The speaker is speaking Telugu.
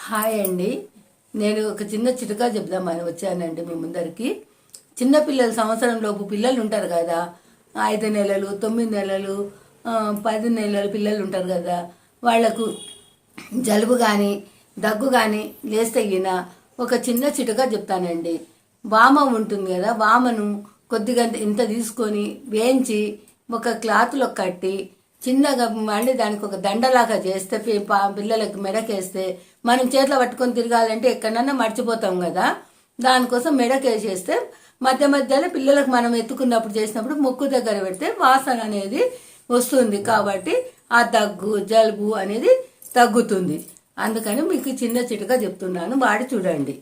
హాయ్ అండి. నేను ఒక చిన్న చిట్కా చెప్దామని వచ్చానండి మీ ముందరికి. చిన్నపిల్లలు సంవత్సరం లోపు పిల్లలు ఉంటారు కదా, 5 నెలలు 9 నెలలు 10 నెలలు పిల్లలు ఉంటారు కదా, వాళ్లకు జలుబు కానీ దగ్గు కానీ లేస్తే గిన ఒక చిన్న చిట్కా చెప్తానండి. వామ ఉంటుంది కదా, వామను కొద్దిగా ఇంత తీసుకొని వేయించి ఒక క్లాత్లో కట్టి చిన్నగా మళ్ళీ దానికి ఒక దండలాగా చేస్తే పిల్లలకి మెడకేస్తే మనం చేతిలో పట్టుకొని తిరగాలంటే ఎక్కడన్నా మర్చిపోతాం కదా, దానికోసం మెడకేసేస్తే మధ్య మధ్యలో పిల్లలకు మనం ఎత్తుకున్నప్పుడు చేసినప్పుడు ముక్కు దగ్గర పెడితే వాసన అనేది వస్తుంది. కాబట్టి ఆ దగ్గు జలుబు అనేది తగ్గుతుంది. అందుకని మీకు చిన్న చిటుగా చెప్తున్నాను, వాడి చూడండి.